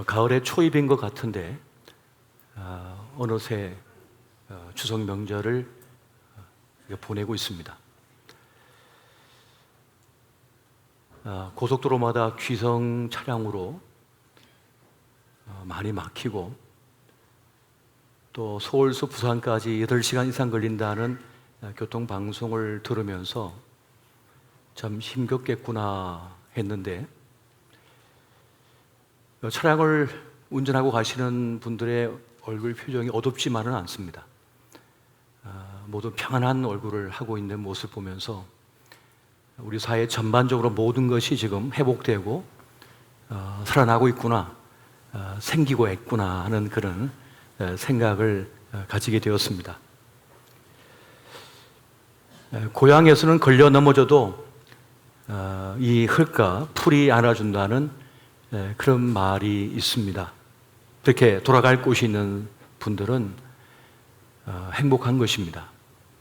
가을의 초입인 것 같은데 어느새 추석 명절을 보내고 있습니다. 고속도로마다 귀성 차량으로 많이 막히고 또 서울서 부산까지 8시간 이상 걸린다는 교통방송을 들으면서 참 힘겹겠구나 했는데 차량을 운전하고 가시는 분들의 얼굴 표정이 어둡지만은 않습니다. 모두 평안한 얼굴을 하고 있는 모습을 보면서 우리 사회 전반적으로 모든 것이 지금 회복되고 살아나고 있구나, 생기고 있구나 하는 그런 생각을 가지게 되었습니다. 고향에서는 걸려 넘어져도 이 흙과 풀이 안아준다는 그런 말이 있습니다. 그렇게 돌아갈 곳이 있는 분들은 행복한 것입니다.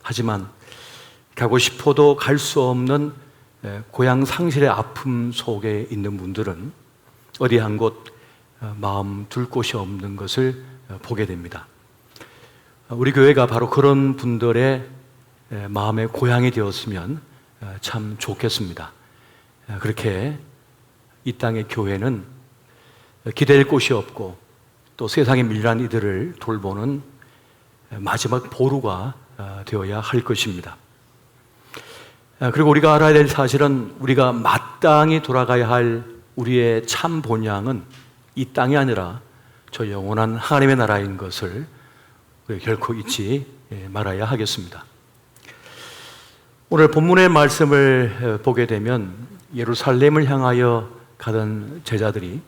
하지만 가고 싶어도 갈 수 없는 고향 상실의 아픔 속에 있는 분들은 어디 한 곳 마음 둘 곳이 없는 것을 보게 됩니다. 우리 교회가 바로 그런 분들의 마음의 고향이 되었으면 참 좋겠습니다. 그렇게 이 땅의 교회는 기댈 곳이 없고 또 세상에 밀려난 이들을 돌보는 마지막 보루가 되어야 할 것입니다. 그리고 우리가 알아야 될 사실은 우리가 마땅히 돌아가야 할 우리의 참 본향은 이 땅이 아니라 저 영원한 하나님의 나라인 것을 결코 잊지 말아야 하겠습니다. 오늘 본문의 말씀을 보게 되면 예루살렘을 향하여 가던 제자들이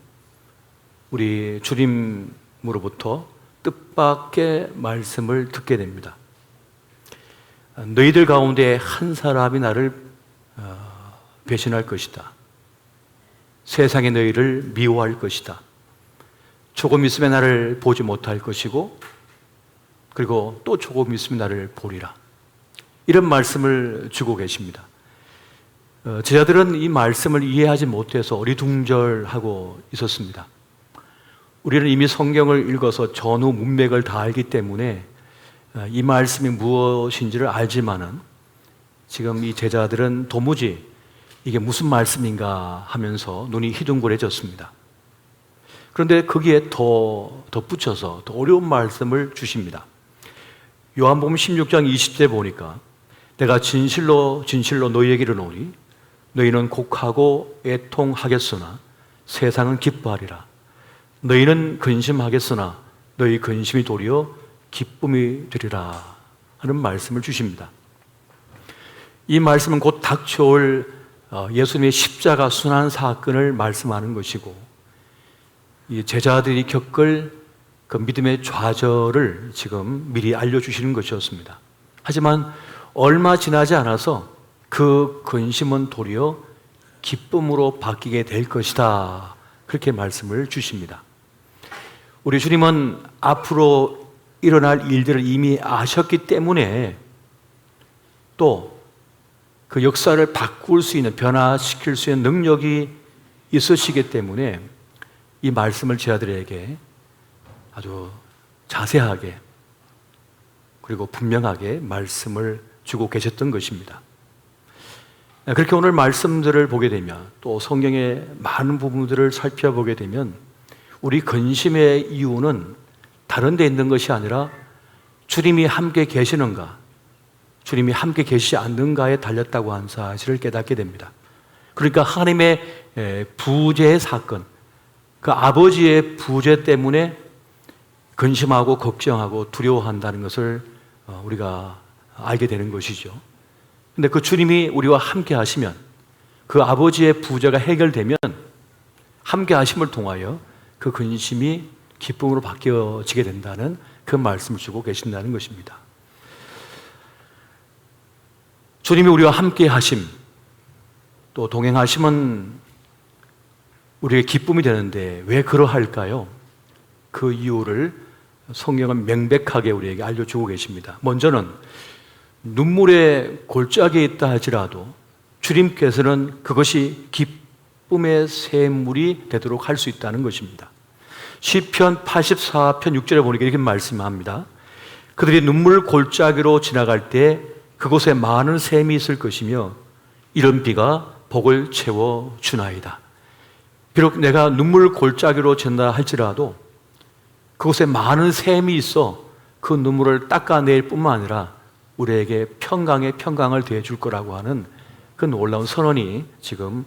우리 주님으로부터 뜻밖의 말씀을 듣게 됩니다. 너희들 가운데 한 사람이 나를 배신할 것이다. 세상이 너희를 미워할 것이다. 조금 있으면 나를 보지 못할 것이고 그리고 또 조금 있으면 나를 보리라. 이런 말씀을 주고 계십니다. 제자들은 이 말씀을 이해하지 못해서 어리둥절하고 있었습니다. 우리는 이미 성경을 읽어서 전후 문맥을 다 알기 때문에 이 말씀이 무엇인지를 알지만은 지금 이 제자들은 도무지 이게 무슨 말씀인가 하면서 눈이 희둥그레졌습니다. 그런데 거기에 더 덧붙여서 더 어려운 말씀을 주십니다. 요한복음 16장 20절 보니까 내가 진실로 너희에게 이르노니 너희는 곡하고 애통하겠으나 세상은 기뻐하리라. 너희는 근심하겠으나 너희 근심이 도리어 기쁨이 되리라 하는 말씀을 주십니다. 이 말씀은 곧 닥쳐올 예수님의 십자가 순환 사건을 말씀하는 것이고 이 제자들이 겪을 그 믿음의 좌절을 지금 미리 알려주시는 것이었습니다. 하지만 얼마 지나지 않아서 그 근심은 도리어 기쁨으로 바뀌게 될 것이다. 그렇게 말씀을 주십니다. 우리 주님은 앞으로 일어날 일들을 이미 아셨기 때문에 또 그 역사를 바꿀 수 있는, 변화시킬 수 있는 능력이 있으시기 때문에 이 말씀을 제자들에게 아주 자세하게 그리고 분명하게 말씀을 주고 계셨던 것입니다. 그렇게 오늘 말씀들을 보게 되면 또 성경의 많은 부분들을 살펴보게 되면 우리 근심의 이유는 다른 데 있는 것이 아니라 주님이 함께 계시는가, 주님이 함께 계시지 않는가에 달렸다고 하는 사실을 깨닫게 됩니다. 그러니까 하나님의 부재의 사건, 그 아버지의 부재 때문에 근심하고 걱정하고 두려워한다는 것을 우리가 알게 되는 것이죠. 근데 그 주님이 우리와 함께 하시면 그 아버지의 부재가 해결되면 함께 하심을 통하여 그 근심이 기쁨으로 바뀌어지게 된다는 그 말씀을 주고 계신다는 것입니다. 주님이 우리와 함께 하심, 또 동행하심은 우리의 기쁨이 되는데 왜 그러할까요? 그 이유를 성경은 명백하게 우리에게 알려주고 계십니다. 먼저는 눈물의 골짜기에 있다 할지라도 주님께서는 그것이 기쁨의 샘물이 되도록 할 수 있다는 것입니다. 시편 84편 6절에 보니까 이렇게 말씀합니다. 그들이 눈물 골짜기로 지나갈 때 그곳에 많은 샘이 있을 것이며 이런 비가 복을 채워 주나이다. 비록 내가 눈물 골짜기로 지난다 할지라도 그곳에 많은 샘이 있어 그 눈물을 닦아낼 뿐만 아니라 우리에게 평강의 평강을 더해줄 거라고 하는 그 놀라운 선언이 지금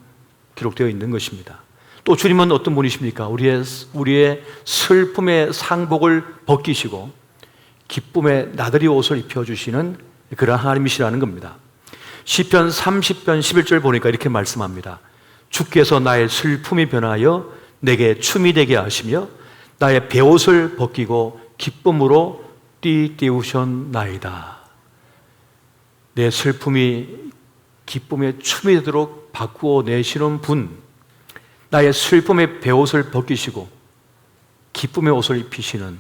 기록되어 있는 것입니다. 또 주님은 어떤 분이십니까? 우리의 슬픔의 상복을 벗기시고 기쁨의 나들이 옷을 입혀주시는 그런 하나님이시라는 겁니다. 시편 30편 11절 보니까 이렇게 말씀합니다. 주께서 나의 슬픔이 변하여 내게 춤이 되게 하시며 나의 베옷을 벗기고 기쁨으로 띠띠우셨나이다. 내 슬픔이 기쁨의 춤이 되도록 바꾸어 내시는 분, 나의 슬픔의 베옷을 벗기시고 기쁨의 옷을 입히시는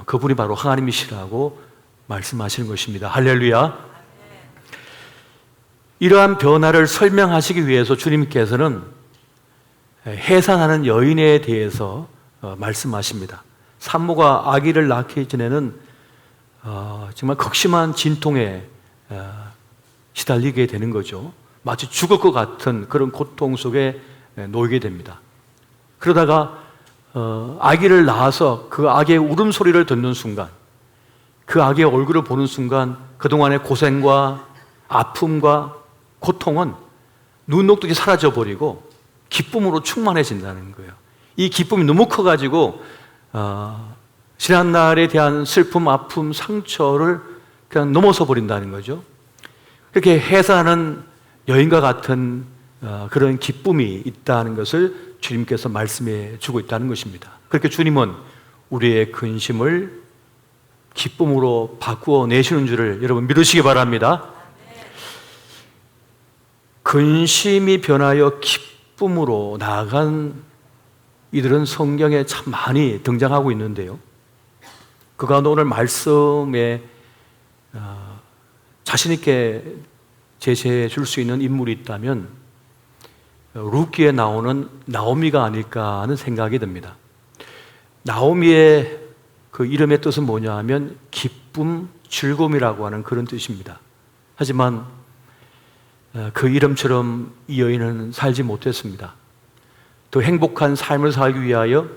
그분이 바로 하나님이시라고 말씀하시는 것입니다. 할렐루야. 이러한 변화를 설명하시기 위해서 주님께서는 해산하는 여인에 대해서 말씀하십니다. 산모가 아기를 낳기 전에는 정말 극심한 진통에 시달리게 되는 거죠. 마치 죽을 것 같은 그런 고통 속에 놓이게 됩니다. 그러다가 아기를 낳아서 그 아기의 울음소리를 듣는 순간, 그 아기의 얼굴을 보는 순간 그동안의 고생과 아픔과 고통은 눈녹듯이 사라져버리고 기쁨으로 충만해진다는 거예요. 이 기쁨이 너무 커가지고 지난날에 대한 슬픔, 아픔, 상처를 그냥 넘어서 버린다는 거죠. 그렇게 해산하는 여인과 같은 그런 기쁨이 있다는 것을 주님께서 말씀해 주고 있다는 것입니다. 그렇게 주님은 우리의 근심을 기쁨으로 바꾸어 내시는 줄을 여러분 믿으시기 바랍니다. 근심이 변하여 기쁨으로 나아간 이들은 성경에 참 많이 등장하고 있는데요. 그 가운데 오늘 말씀에 자신 있게 제시해 줄 수 있는 인물이 있다면 룻기에 나오는 나오미가 아닐까 하는 생각이 듭니다. 나오미의 그 이름의 뜻은 뭐냐 하면 기쁨, 즐거움이라고 하는 그런 뜻입니다. 하지만 그 이름처럼 이 여인은 살지 못했습니다. 더 행복한 삶을 살기 위하여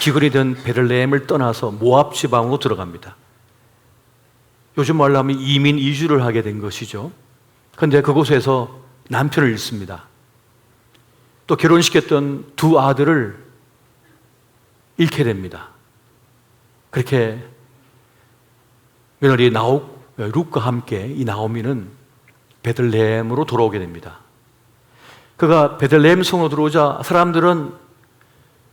기근이 든 베들레헴을 떠나서 모압 지방으로 들어갑니다. 요즘 말로 하면 이민 이주를 하게 된 것이죠. 그런데 그곳에서 남편을 잃습니다. 또 결혼시켰던 두 아들을 잃게 됩니다. 그렇게 며느리 룻과 함께 이 나오미는 베들레헴으로 돌아오게 됩니다. 그가 베들레헴 성으로 들어오자 사람들은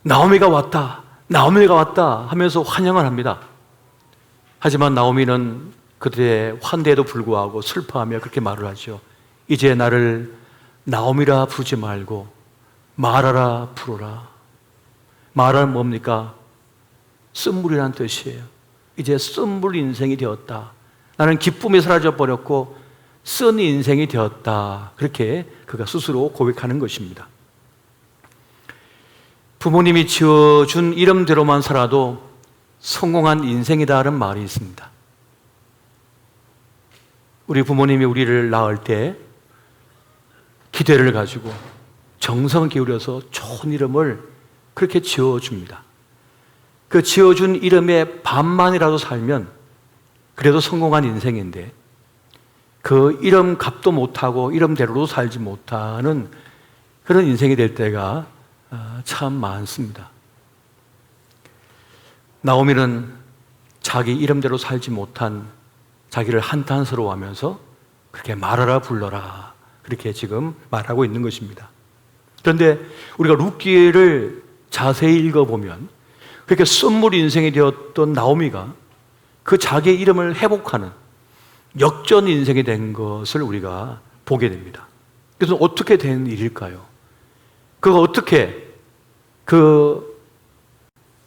나오미가 왔다, 나오미가 왔다 하면서 환영을 합니다. 하지만 나오미는 그들의 환대에도 불구하고 슬퍼하며 그렇게 말을 하죠. 이제 나를 나오미라 부르지 말고 마라라 부르라. 마라는 뭡니까? 쓴물이라는 뜻이에요. 이제 쓴물 인생이 되었다. 나는 기쁨이 사라져버렸고 쓴 인생이 되었다. 그렇게 그가 스스로 고백하는 것입니다. 부모님이 지어준 이름대로만 살아도 성공한 인생이다라는 말이 있습니다. 우리 부모님이 우리를 낳을 때 기대를 가지고 정성을 기울여서 좋은 이름을 그렇게 지어줍니다. 그 지어준 이름의 반만이라도 살면 그래도 성공한 인생인데 그 이름 값도 못하고 이름대로도 살지 못하는 그런 인생이 될 때가 참 많습니다. 나오미는 자기 이름대로 살지 못한 자기를 한탄스러워하면서 그렇게 말하라 불러라 그렇게 지금 말하고 있는 것입니다. 그런데 우리가 룻기를 자세히 읽어보면 그렇게 썸물 인생이 되었던 나오미가 그 자기의 이름을 회복하는 역전 인생이 된 것을 우리가 보게 됩니다. 그래서 어떻게 된 일일까요? 그가 어떻게 그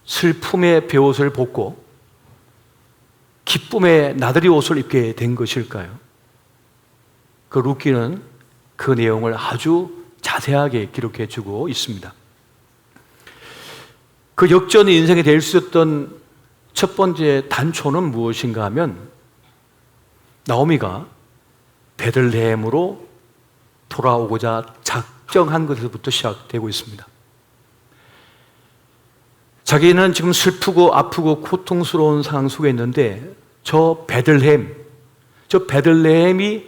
슬픔의 베옷을 벗고 기쁨의 나들이 옷을 입게 된 것일까요? 그 룻기는 그 내용을 아주 자세하게 기록해 주고 있습니다. 그 역전의 인생이 될 수 있었던 첫 번째 단초는 무엇인가 하면 나오미가 베들레헴으로 돌아오고자 작정한 것에서부터 시작되고 있습니다. 자기는 지금 슬프고 아프고 고통스러운 상황 속에 있는데 저 베들레헴이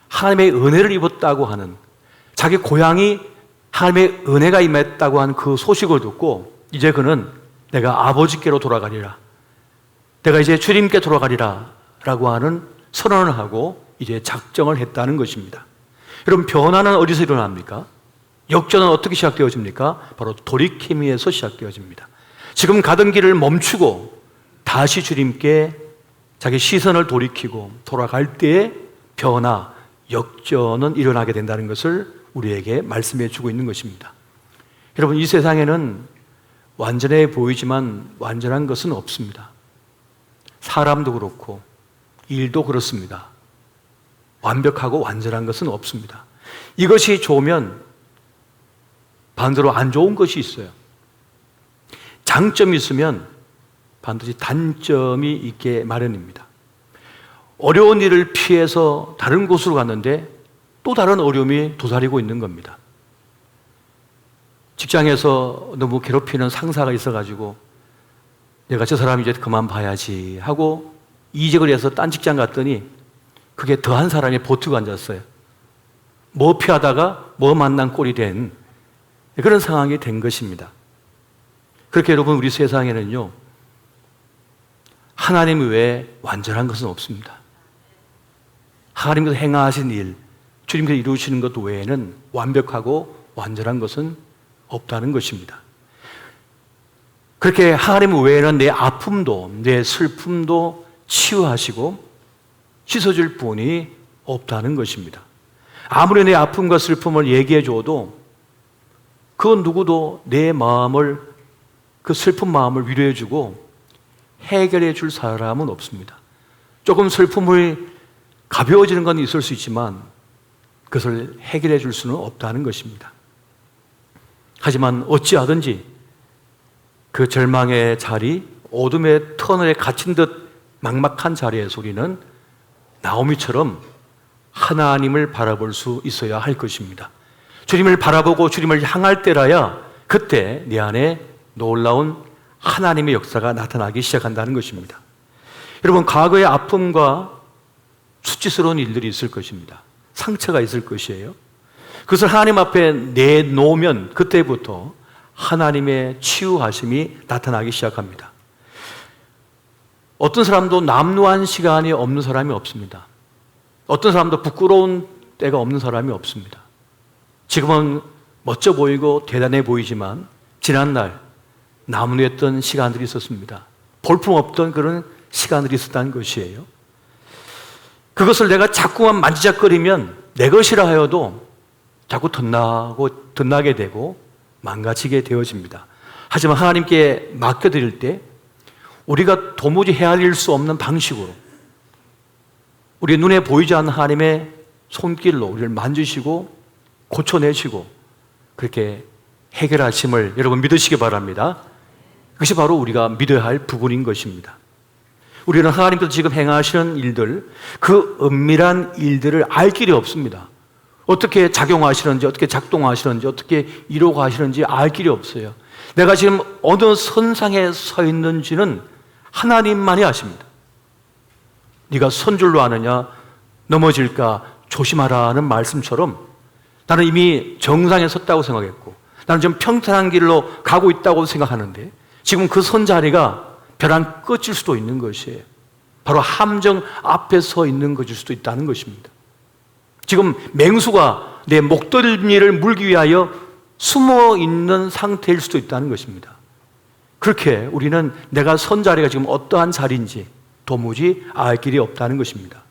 하나님의 은혜를 입었다고 하는, 자기 고향이 하나님의 은혜가 임했다고 하는 그 소식을 듣고 이제 그는 내가 아버지께로 돌아가리라, 내가 이제 주님께 돌아가리라 라고 하는 선언을 하고 이제 작정을 했다는 것입니다. 여러분, 변화는 어디서 일어납니까? 역전은 어떻게 시작되어집니까? 바로 돌이킴에서 시작되어집니다. 지금 가던 길을 멈추고 다시 주님께 자기 시선을 돌이키고 돌아갈 때에 변화, 역전은 일어나게 된다는 것을 우리에게 말씀해 주고 있는 것입니다. 여러분, 이 세상에는 완전해 보이지만 완전한 것은 없습니다. 사람도 그렇고 일도 그렇습니다. 완벽하고 완전한 것은 없습니다. 이것이 좋으면 반대로 안 좋은 것이 있어요. 장점이 있으면 반드시 단점이 있게 마련입니다. 어려운 일을 피해서 다른 곳으로 갔는데 또 다른 어려움이 도사리고 있는 겁니다. 직장에서 너무 괴롭히는 상사가 있어가지고 내가 저 사람 이제 그만 봐야지 하고 이직을 해서 딴 직장 갔더니 그게 더한 사람이 버티고 앉았어요. 뭐 피하다가 뭐 만난 꼴이 된 그런 상황이 된 것입니다. 그렇게 여러분, 우리 세상에는요, 하나님 외에 완전한 것은 없습니다. 하나님께서 행하신 일, 주님께서 이루시는 것 외에는 완벽하고 완전한 것은 없다는 것입니다. 그렇게 하나님 외에는 내 아픔도 내 슬픔도 치유하시고 씻어줄 분이 없다는 것입니다. 아무리 내 아픔과 슬픔을 얘기해 줘도 그 누구도 내 마음을, 그 슬픈 마음을 위로해 주고 해결해 줄 사람은 없습니다. 조금 슬픔을 가벼워지는 건 있을 수 있지만 그것을 해결해 줄 수는 없다는 것입니다. 하지만 어찌하든지 그 절망의 자리, 어둠의 터널에 갇힌 듯 막막한 자리에서 우리는 나오미처럼 하나님을 바라볼 수 있어야 할 것입니다. 주님을 바라보고 주님을 향할 때라야 그때 내 안에 놀라운 하나님의 역사가 나타나기 시작한다는 것입니다. 여러분, 과거의 아픔과 수치스러운 일들이 있을 것입니다. 상처가 있을 것이에요. 그것을 하나님 앞에 내놓으면 그때부터 하나님의 치유하심이 나타나기 시작합니다. 어떤 사람도 남루한 시간이 없는 사람이 없습니다. 어떤 사람도 부끄러운 때가 없는 사람이 없습니다. 지금은 멋져 보이고 대단해 보이지만 지난날 남루했던 시간들이 있었습니다. 볼품없던 그런 시간들이 있었다는 것이에요. 그것을 내가 자꾸만 만지작거리면 내 것이라 하여도 자꾸 덧나게 되고 망가지게 되어집니다. 하지만 하나님께 맡겨드릴 때 우리가 도무지 헤아릴 수 없는 방식으로 우리 눈에 보이지 않는 하나님의 손길로 우리를 만지시고 고쳐내시고 그렇게 해결하심을 여러분 믿으시기 바랍니다. 그것이 바로 우리가 믿어야 할 부분인 것입니다. 우리는 하나님께서 지금 행하시는 일들, 그 은밀한 일들을 알 길이 없습니다. 어떻게 작용하시는지, 어떻게 작동하시는지, 어떻게 이루어가시는지 알 길이 없어요. 내가 지금 어느 선상에 서 있는지는 하나님만이 아십니다. 네가 선 줄로 아느냐, 넘어질까 조심하라는 말씀처럼 나는 이미 정상에 섰다고 생각했고 나는 좀 평탄한 길로 가고 있다고 생각하는데 지금 그 선 자리가 벼랑 끝일 수도 있는 것이에요. 바로 함정 앞에 서 있는 것일 수도 있다는 것입니다. 지금 맹수가 내 목덜미를 물기 위하여 숨어 있는 상태일 수도 있다는 것입니다. 그렇게 우리는 내가 선 자리가 지금 어떠한 자리인지 도무지 알 길이 없다는 것입니다.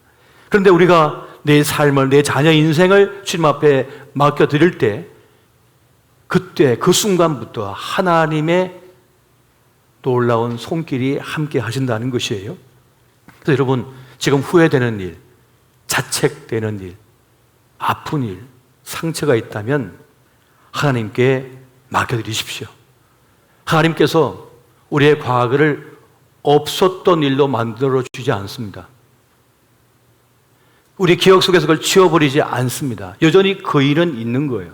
그런데 우리가 내 삶을, 내 자녀 인생을 주님 앞에 맡겨드릴 때 그때 그 순간부터 하나님의 놀라운 손길이 함께 하신다는 것이에요. 그래서 여러분, 지금 후회되는 일, 자책되는 일, 아픈 일, 상처가 있다면 하나님께 맡겨드리십시오. 하나님께서 우리의 과거를 없었던 일로 만들어주지 않습니다. 우리 기억 속에서 그걸 지워버리지 않습니다. 여전히 그 일은 있는 거예요.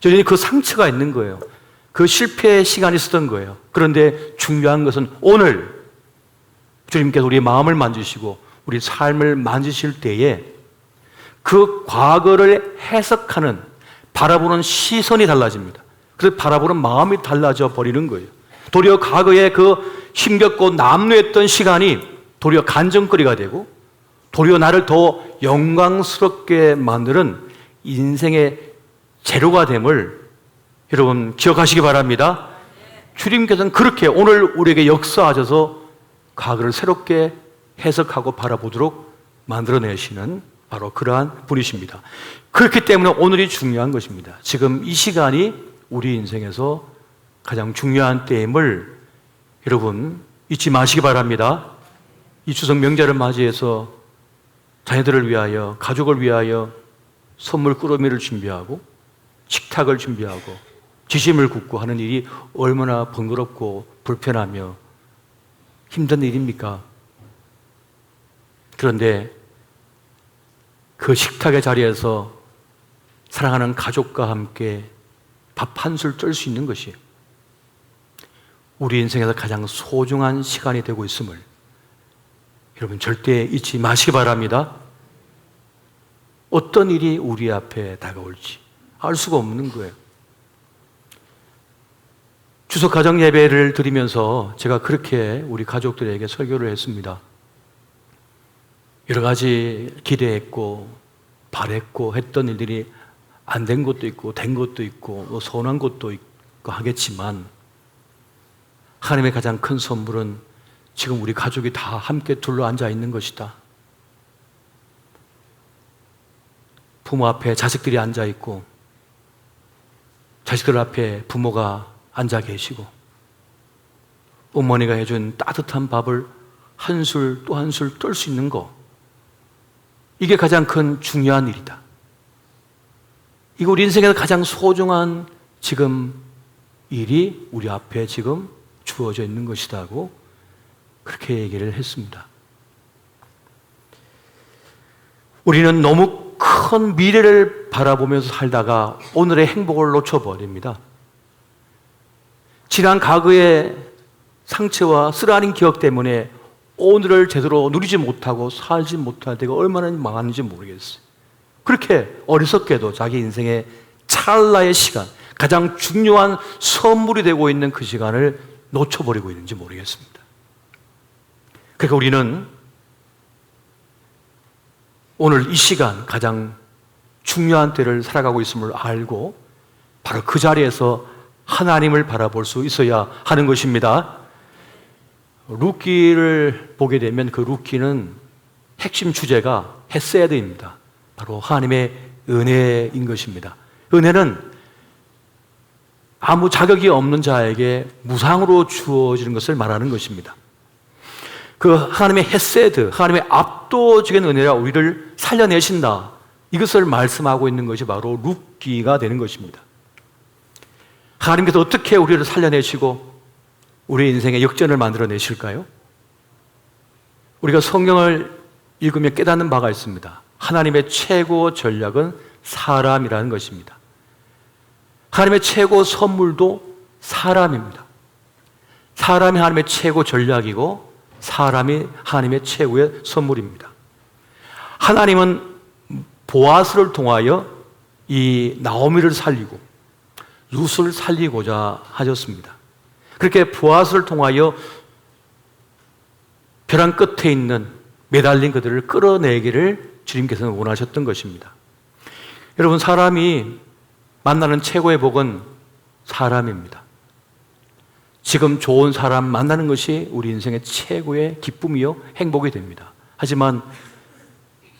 여전히 그 상처가 있는 거예요. 그 실패의 시간이 있었던 거예요. 그런데 중요한 것은 오늘 주님께서 우리의 마음을 만지시고 우리 삶을 만지실 때에 그 과거를 해석하는, 바라보는 시선이 달라집니다. 그래서 바라보는 마음이 달라져 버리는 거예요. 도리어 과거에 그 힘겹고 남루했던 시간이 도리어 간증거리가 되고 도리어 나를 더 영광스럽게 만드는 인생의 재료가 됨을 여러분 기억하시기 바랍니다. 주님께서는 그렇게 오늘 우리에게 역사하셔서 과거를 새롭게 해석하고 바라보도록 만들어내시는 바로 그러한 분이십니다. 그렇기 때문에 오늘이 중요한 것입니다. 지금 이 시간이 우리 인생에서 가장 중요한 때임을 여러분 잊지 마시기 바랍니다. 이 추석 명절을 맞이해서 자녀들을 위하여, 가족을 위하여 선물 꾸러미를 준비하고 식탁을 준비하고 지심을 굽고 하는 일이 얼마나 번거롭고 불편하며 힘든 일입니까? 그런데 그 식탁의 자리에서 사랑하는 가족과 함께 밥 한 술 뜰 수 있는 것이 우리 인생에서 가장 소중한 시간이 되고 있음을 여러분 절대 잊지 마시기 바랍니다. 어떤 일이 우리 앞에 다가올지 알 수가 없는 거예요. 추석 가정 예배를 드리면서 제가 그렇게 우리 가족들에게 설교를 했습니다. 여러 가지 기대했고 바랬고 했던 일들이 안 된 것도 있고 된 것도 있고 서운한 것도 있고 하겠지만 하나님의 가장 큰 선물은 지금 우리 가족이 다 함께 둘러앉아 있는 것이다. 부모 앞에 자식들이 앉아 있고 자식들 앞에 부모가 앉아 계시고 어머니가 해준 따뜻한 밥을 한 술 또 한 술 뜰 수 있는 거, 이게 가장 큰 중요한 일이다. 이거 우리 인생에서 가장 소중한 지금 일이 우리 앞에 지금 주어져 있는 것이다고 그렇게 얘기를 했습니다. 우리는 너무 큰 미래를 바라보면서 살다가 오늘의 행복을 놓쳐버립니다. 지난 과거의 상처와 쓰라린 기억 때문에 오늘을 제대로 누리지 못하고 살지 못할 때가 얼마나 많은지 모르겠어요. 그렇게 어리석게도 자기 인생의 찰나의 시간, 가장 중요한 선물이 되고 있는 그 시간을 놓쳐버리고 있는지 모르겠습니다. 그러니까 우리는 오늘 이 시간 가장 중요한 때를 살아가고 있음을 알고 바로 그 자리에서 하나님을 바라볼 수 있어야 하는 것입니다. 룻기를 보게 되면 그 룻기는 핵심 주제가 헤세드입니다. 바로 하나님의 은혜인 것입니다. 은혜는 아무 자격이 없는 자에게 무상으로 주어지는 것을 말하는 것입니다. 그 하나님의 헤세드, 하나님의 압도적인 은혜가 우리를 살려내신다, 이것을 말씀하고 있는 것이 바로 룻기가 되는 것입니다. 하나님께서 어떻게 우리를 살려내시고 우리 인생의 역전을 만들어내실까요? 우리가 성경을 읽으면 깨닫는 바가 있습니다. 하나님의 최고 전략은 사람이라는 것입니다. 하나님의 최고 선물도 사람입니다. 사람이 하나님의 최고 전략이고 사람이 하나님의 최고의 선물입니다. 하나님은 보아스를 통하여 이 나오미를 살리고 룻을 살리고자 하셨습니다. 그렇게 보아스를 통하여 벼랑 끝에 있는 매달린 그들을 끌어내기를 주님께서는 원하셨던 것입니다. 여러분, 사람이 만나는 최고의 복은 사람입니다. 지금 좋은 사람 만나는 것이 우리 인생의 최고의 기쁨이요 행복이 됩니다. 하지만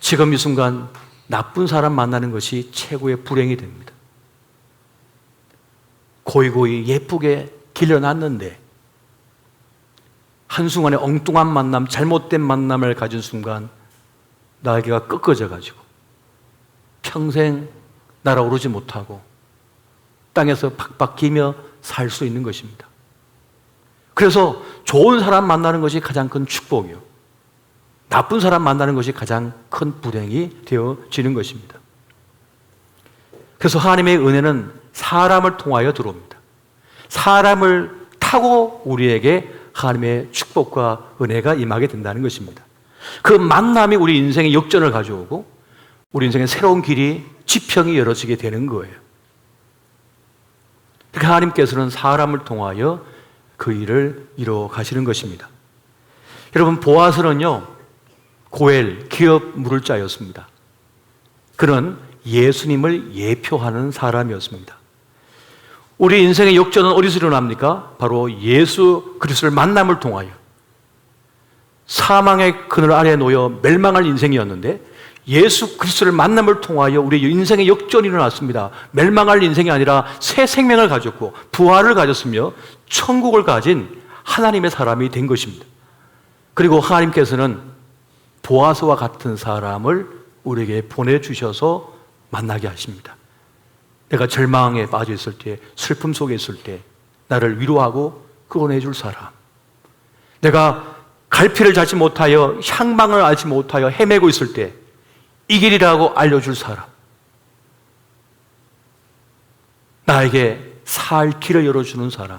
지금 이 순간 나쁜 사람 만나는 것이 최고의 불행이 됩니다. 고이고이 예쁘게 길러놨는데 한순간에 엉뚱한 만남, 잘못된 만남을 가진 순간 날개가 꺾어져가지고 평생 날아오르지 못하고 땅에서 팍팍 기며 살 수 있는 것입니다. 그래서 좋은 사람 만나는 것이 가장 큰 축복이요, 나쁜 사람 만나는 것이 가장 큰 불행이 되어지는 것입니다. 그래서 하나님의 은혜는 사람을 통하여 들어옵니다. 사람을 타고 우리에게 하나님의 축복과 은혜가 임하게 된다는 것입니다. 그 만남이 우리 인생의 역전을 가져오고 우리 인생의 새로운 길이, 지평이 열어지게 되는 거예요. 그러니까 하나님께서는 사람을 통하여 그 일을 이루어 가시는 것입니다. 여러분, 보아스는요, 고엘, 기업 물을 자였습니다. 그는 예수님을 예표하는 사람이었습니다. 우리 인생의 역전은 어디서 일어납니까? 바로 예수 그리스도를 만남을 통하여. 사망의 그늘 아래 놓여 멸망할 인생이었는데 예수 그리스도를 만남을 통하여 우리 인생의 역전이 일어났습니다. 멸망할 인생이 아니라 새 생명을 가졌고 부활을 가졌으며 천국을 가진 하나님의 사람이 된 것입니다. 그리고 하나님께서는 보아스와 같은 사람을 우리에게 보내주셔서 만나게 하십니다. 내가 절망에 빠져 있을 때, 슬픔 속에 있을 때 나를 위로하고 끌어내줄 사람, 내가 갈피를 잡지 못하여 향방을 알지 못하여 헤매고 있을 때 이 길이라고 알려줄 사람, 나에게 살 길을 열어주는 사람,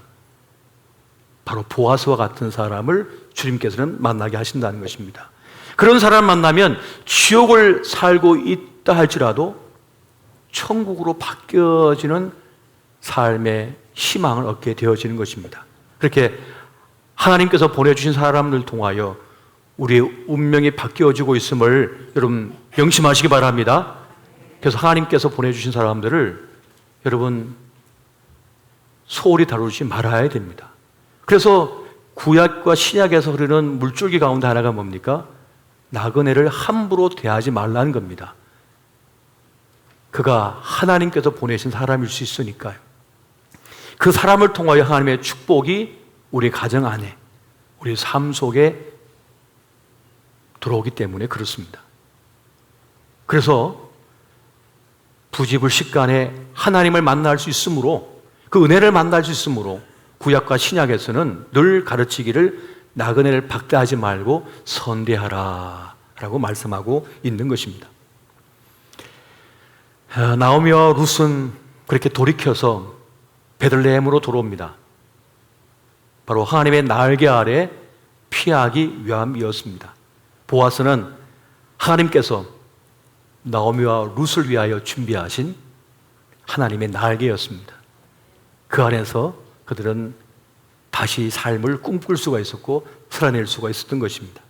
바로 보아스와 같은 사람을 주님께서는 만나게 하신다는 것입니다. 그런 사람을 만나면 지옥을 살고 있다 할지라도 천국으로 바뀌어지는 삶의 희망을 얻게 되어지는 것입니다. 그렇게 하나님께서 보내주신 사람을 통하여 우리의 운명이 바뀌어지고 있음을 여러분 명심하시기 바랍니다. 그래서 하나님께서 보내주신 사람들을 여러분 소홀히 다루지 말아야 됩니다. 그래서 구약과 신약에서 흐르는 물줄기 가운데 하나가 뭡니까? 나그네를 함부로 대하지 말라는 겁니다. 그가 하나님께서 보내신 사람일 수 있으니까요. 그 사람을 통하여 하나님의 축복이 우리 가정 안에, 우리 삶 속에 들어오기 때문에 그렇습니다. 그래서 부지불식간에 하나님을 만날 수 있으므로, 그 은혜를 만날 수 있으므로 구약과 신약에서는 늘 가르치기를 나그네를 박대하지 말고 선대하라 라고 말씀하고 있는 것입니다. 나오미와 룻은 그렇게 돌이켜서 베들레헴으로 돌아옵니다. 바로 하나님의 날개 아래 피하기 위함이었습니다. 보아스는 하나님께서 나오미와 룻을 위하여 준비하신 하나님의 날개였습니다. 그 안에서 그들은 다시 삶을 꿈꿀 수가 있었고 살아낼 수가 있었던 것입니다.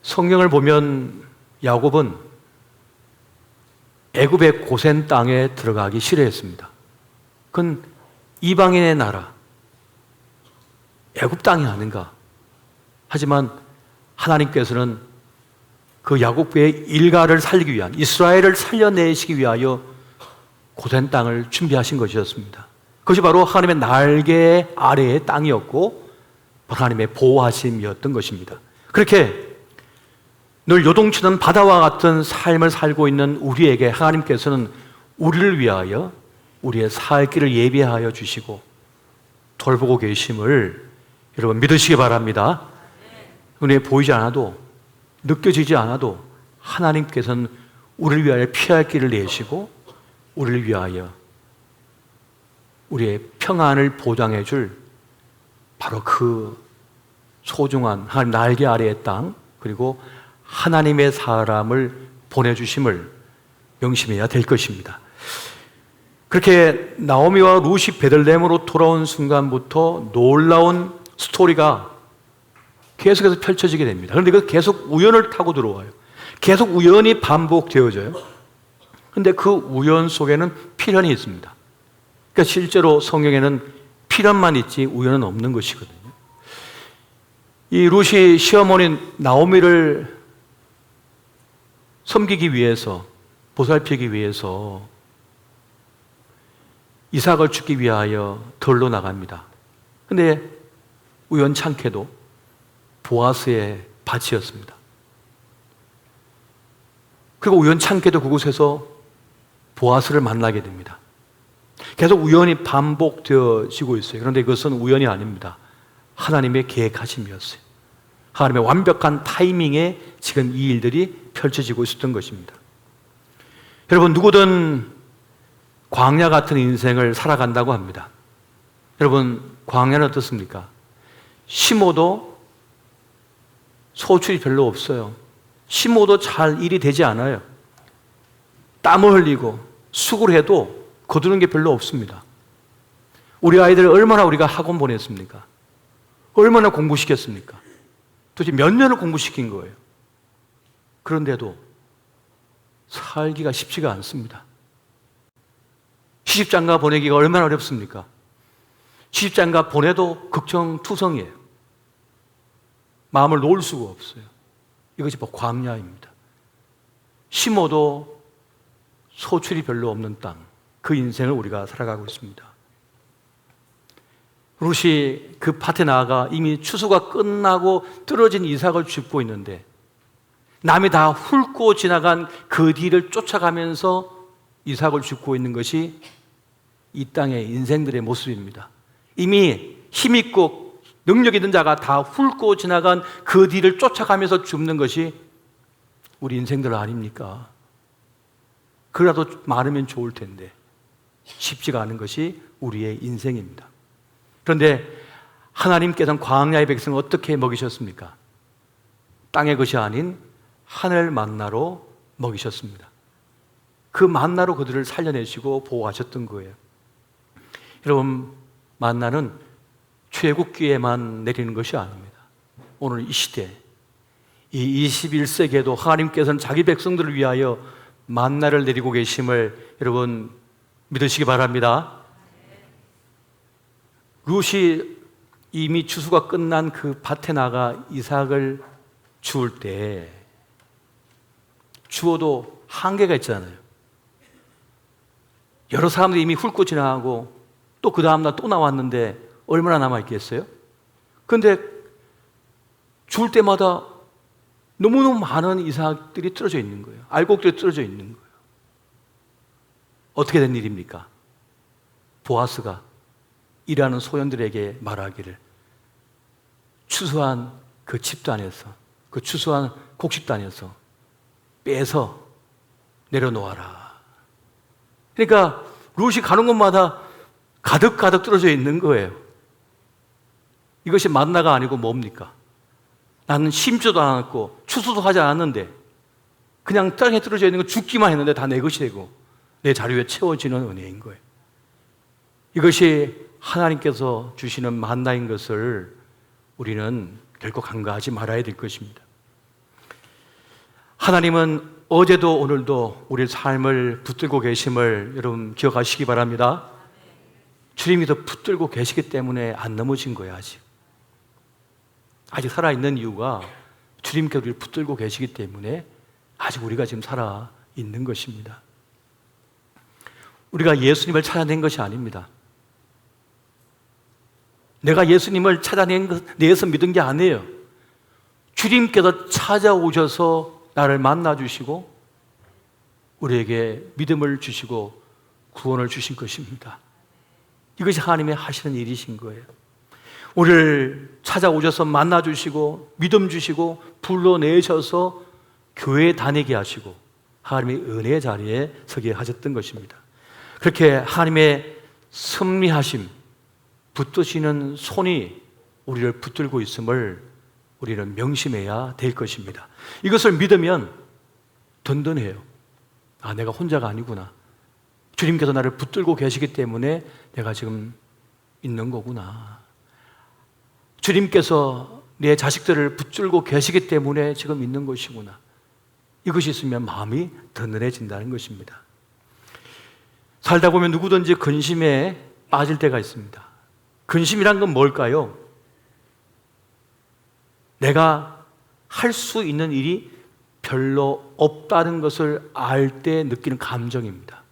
성경을 보면 야곱은 애굽의 고센 땅에 들어가기 싫어했습니다. 그건 이방인의 나라, 애굽 땅이 아닌가. 하지만 하나님께서는 그 야곱의 일가를 살리기 위한, 이스라엘을 살려내시기 위하여 고센 땅을 준비하신 것이었습니다. 그것이 바로 하나님의 날개 아래의 땅이었고 하나님의 보호하심이었던 것입니다. 그렇게 늘 요동치는 바다와 같은 삶을 살고 있는 우리에게 하나님께서는 우리를 위하여 우리의 살 길을 예비하여 주시고 돌보고 계심을 여러분 믿으시기 바랍니다. 눈에 보이지 않아도, 느껴지지 않아도 하나님께서는 우리를 위하여 피할 길을 내시고 우리를 위하여 우리의 평안을 보장해 줄 바로 그 소중한 하나님 날개 아래의 땅, 그리고 하나님의 사람을 보내주심을 명심해야 될 것입니다. 그렇게 나오미와 룻이 베들레헴으로 돌아온 순간부터 놀라운 스토리가 계속해서 펼쳐지게 됩니다. 그런데 그 계속 우연을 타고 들어와요. 계속 우연이 반복되어져요. 그런데 그 우연 속에는 필연이 있습니다. 그러니까 실제로 성경에는 필연만 있지 우연은 없는 것이거든요. 이 룻이 시어머니 나오미를 섬기기 위해서, 보살피기 위해서 이삭을 죽기 위하여 들로 나갑니다. 그런데 우연찮게도 보아스의 밭이었습니다. 그리고 우연찮게도 그곳에서 보아스를 만나게 됩니다. 계속 우연히 반복되어지고 있어요. 그런데 이것은 우연이 아닙니다. 하나님의 계획하심이었어요. 하나님의 완벽한 타이밍에 지금 이 일들이 펼쳐지고 있었던 것입니다. 여러분, 누구든 광야 같은 인생을 살아간다고 합니다. 여러분, 광야는 어떻습니까? 심어도 소출이 별로 없어요. 심어도 잘 일이 되지 않아요. 땀을 흘리고 수고를 해도 거두는 게 별로 없습니다. 우리 아이들을 얼마나 우리가 학원 보냈습니까? 얼마나 공부시켰습니까? 도대체 몇 년을 공부시킨 거예요. 그런데도 살기가 쉽지가 않습니다. 시집장가 보내기가 얼마나 어렵습니까? 시집장가 보내도 걱정투성이에요. 마음을 놓을 수가 없어요. 이것이 바로 광야입니다. 심어도 소출이 별로 없는 땅, 그 인생을 우리가 살아가고 있습니다. 룻이 그 밭에 나아가 이미 추수가 끝나고 떨어진 이삭을 줍고 있는데 남이 다 훑고 지나간 그 뒤를 쫓아가면서 이삭을 줍고 있는 것이 이 땅의 인생들의 모습입니다. 이미 힘있고 능력 있는 자가 다 훑고 지나간 그 뒤를 쫓아가면서 줍는 것이 우리 인생들 아닙니까? 그래도 많으면 좋을 텐데 쉽지가 않은 것이 우리의 인생입니다. 그런데 하나님께서는 광야의 백성을 어떻게 먹이셨습니까? 땅의 것이 아닌 하늘 만나로 먹이셨습니다. 그 만나로 그들을 살려내시고 보호하셨던 거예요. 여러분, 만나는 출애굽기에만 내리는 것이 아닙니다. 오늘 이 시대, 이 21세기에도 하나님께서는 자기 백성들을 위하여 만나를 내리고 계심을 여러분 믿으시기 바랍니다. 룻이 이미 추수가 끝난 그 밭에 나가 이삭을 주울 때 주어도 한계가 있잖아요. 여러 사람들이 이미 훑고 지나가고 또 그 다음날 또 나왔는데 얼마나 남아있겠어요? 그런데 주울 때마다 너무너무 많은 이삭들이 떨어져 있는 거예요. 알곡들이 떨어져 있는 거예요. 어떻게 된 일입니까? 보아스가 일하는 소년들에게 말하기를 추수한 그 집단에서, 그 추수한 곡식단에서 빼서 내려놓아라. 그러니까 룻이 가는 곳마다 가득가득 떨어져 있는 거예요. 이것이 만나가 아니고 뭡니까? 나는 심지도 않았고 추수도 하지 않았는데 그냥 땅에 떨어져 있는 거 죽기만 했는데 다 내 것이 되고 내 자리에 채워지는 은혜인 거예요. 이것이 하나님께서 주시는 만나인 것을 우리는 결코 간과하지 말아야 될 것입니다. 하나님은 어제도 오늘도 우리 삶을 붙들고 계심을 여러분 기억하시기 바랍니다. 주님이 더 붙들고 계시기 때문에 안 넘어진 거예요. 아직 살아있는 이유가 주님께서 우리를 붙들고 계시기 때문에 아직 우리가 지금 살아있는 것입니다. 우리가 예수님을 찾아낸 것이 아닙니다. 내가 예수님을 찾아내서 믿은 게 아니에요. 주님께서 찾아오셔서 나를 만나주시고 우리에게 믿음을 주시고 구원을 주신 것입니다. 이것이 하나님의 하시는 일이신 거예요. 우리를 찾아오셔서 만나주시고 믿음 주시고 불러내셔서 교회에 다니게 하시고 하나님의 은혜의 자리에 서게 하셨던 것입니다. 그렇게 하나님의 섭리하심, 붙드시는 손이 우리를 붙들고 있음을 우리는 명심해야 될 것입니다. 이것을 믿으면 든든해요. 아, 내가 혼자가 아니구나. 주님께서 나를 붙들고 계시기 때문에 내가 지금 있는 거구나. 주님께서 내 자식들을 붙들고 계시기 때문에 지금 있는 것이구나. 이것이 있으면 마음이 든든해진다는 것입니다. 살다 보면 누구든지 근심에 빠질 때가 있습니다. 근심이란 건 뭘까요? 내가 할 수 있는 일이 별로 없다는 것을 알 때 느끼는 감정입니다.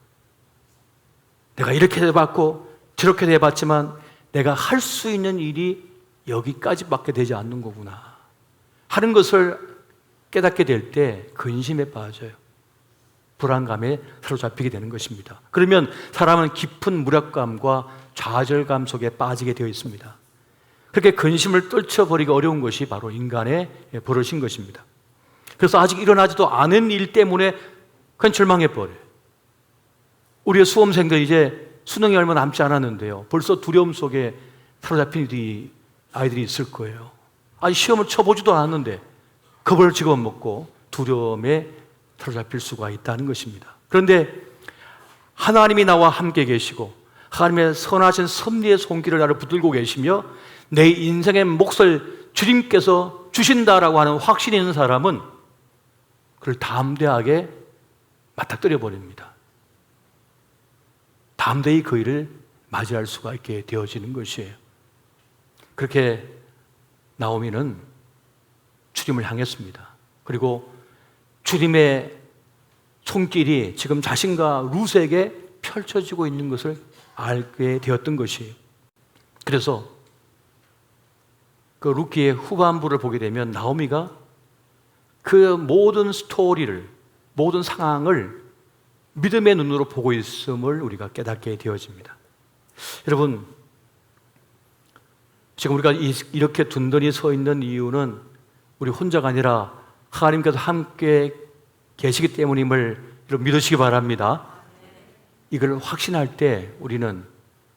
내가 이렇게 해봤고 저렇게 해봤지만 내가 할 수 있는 일이 여기까지밖에 되지 않는 거구나 하는 것을 깨닫게 될 때 근심에 빠져요. 불안감에 사로잡히게 되는 것입니다. 그러면 사람은 깊은 무력감과 좌절감 속에 빠지게 되어 있습니다. 그렇게 근심을 떨쳐버리기 어려운 것이 바로 인간의 버릇인 것입니다. 그래서 아직 일어나지도 않은 일 때문에 그냥 절망해버려요. 우리의 수험생들 이제 수능이 얼마 남지 않았는데요, 벌써 두려움 속에 사로잡힌 아이들이 있을 거예요. 아니, 시험을 쳐보지도 않았는데 겁을 집어먹고 두려움에 사로잡힐 수가 있다는 것입니다. 그런데 하나님이 나와 함께 계시고 하나님의 선하신 섭리의 손길을 나를 붙들고 계시며 내 인생의 몫을 주님께서 주신다라고 하는 확신이 있는 사람은 그를 담대하게 맞닥뜨려 버립니다. 담대히 그 일을 맞이할 수가 있게 되어지는 것이에요. 그렇게 나오미는 주님을 향했습니다. 그리고 주님의 손길이 지금 자신과 룻에게 펼쳐지고 있는 것을 알게 되었던 것이에요. 그래서 그 룻기의 후반부를 보게 되면 나오미가 그 모든 스토리를, 모든 상황을 믿음의 눈으로 보고 있음을 우리가 깨닫게 되어집니다. 여러분, 지금 우리가 이렇게 둔전히 서 있는 이유는 우리 혼자가 아니라 하나님께서 함께 계시기 때문임을 믿으시기 바랍니다. 이걸 확신할 때 우리는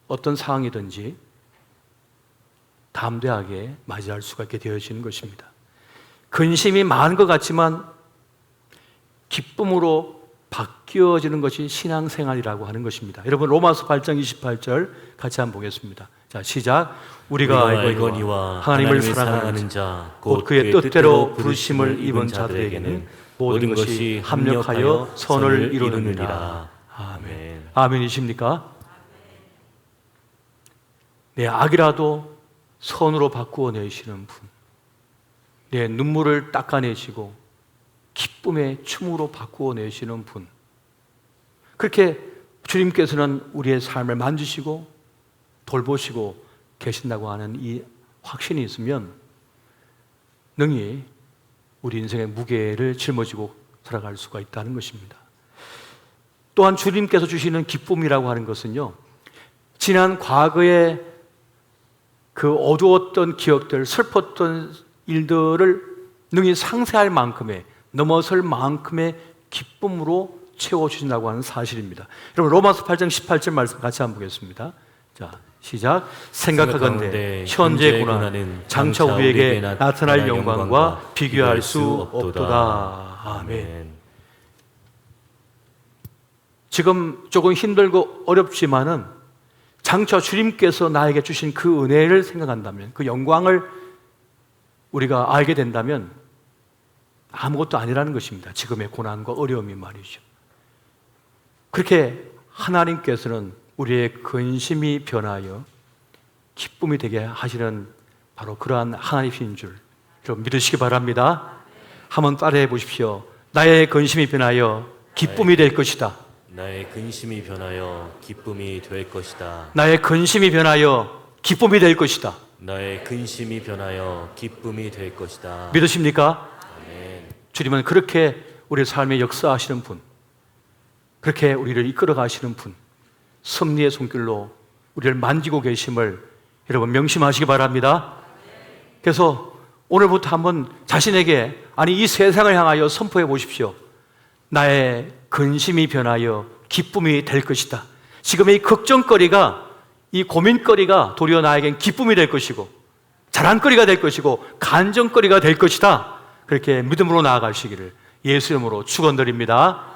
어떤 상황이든지 담대하게 맞이할 수가 있게 되어지는 것입니다. 근심이 많은 것 같지만 기쁨으로 바뀌어지는 것이 신앙생활이라고 하는 것입니다. 여러분, 로마서 8장 28절 같이 한번 보겠습니다. 자, 시작. 우리가 알거니와 하나님을 사랑하는 자 곧 그의 뜻대로 부르심을 입은 자들에게는 모든 것이 합력하여 선을 이루느니라. 아멘. 아멘이십니까? 내 악이라도 선으로 바꾸어 내시는 분, 내 눈물을 닦아내시고 기쁨의 춤으로 바꾸어 내시는 분, 그렇게 주님께서는 우리의 삶을 만지시고 돌보시고 계신다고 하는 이 확신이 있으면 능히 우리 인생의 무게를 짊어지고 살아갈 수가 있다는 것입니다. 또한 주님께서 주시는 기쁨이라고 하는 것은요, 지난 과거의 그 어두웠던 기억들, 슬펐던 일들을 능히 상쇄할 만큼의, 넘어설 만큼의 기쁨으로 채워주신다고 하는 사실입니다. 여러분, 로마서 8장 18절 말씀 같이 한번 보겠습니다. 자, 시작. 생각하건대 현재 고난은 장차 우리에게 나타날 영광과 비교할 수 없도다. 아멘. 지금 조금 힘들고 어렵지만은 장차 주님께서 나에게 주신 그 은혜를 생각한다면, 그 영광을 우리가 알게 된다면 아무것도 아니라는 것입니다. 지금의 고난과 어려움이 말이죠. 그렇게 하나님께서는 우리의 근심이 변하여 기쁨이 되게 하시는 바로 그러한 하나님이신 줄 여러분 믿으시기 바랍니다. 한번 따라해 보십시오. 나의 근심이 변하여 기쁨이 될 것이다. 나의 근심이 변하여 기쁨이 될 것이다. 나의 근심이 변하여 기쁨이 될 것이다. 나의 근심이 변하여 기쁨이 될 것이다. 믿으십니까? 아멘. 주님은 그렇게 우리의 삶에 역사하시는 분, 그렇게 우리를 이끌어 가시는 분, 섭리의 손길로 우리를 만지고 계심을 여러분 명심하시기 바랍니다. 그래서 오늘부터 한번 자신에게, 아니 이 세상을 향하여 선포해 보십시오. 나의 근심이 변하여 기쁨이 될 것이다. 지금의 이 걱정거리가, 이 고민거리가 도리어 나에겐 기쁨이 될 것이고 자랑거리가 될 것이고 간정거리가 될 것이다. 그렇게 믿음으로 나아가시기를 예수 이름으로 축원드립니다.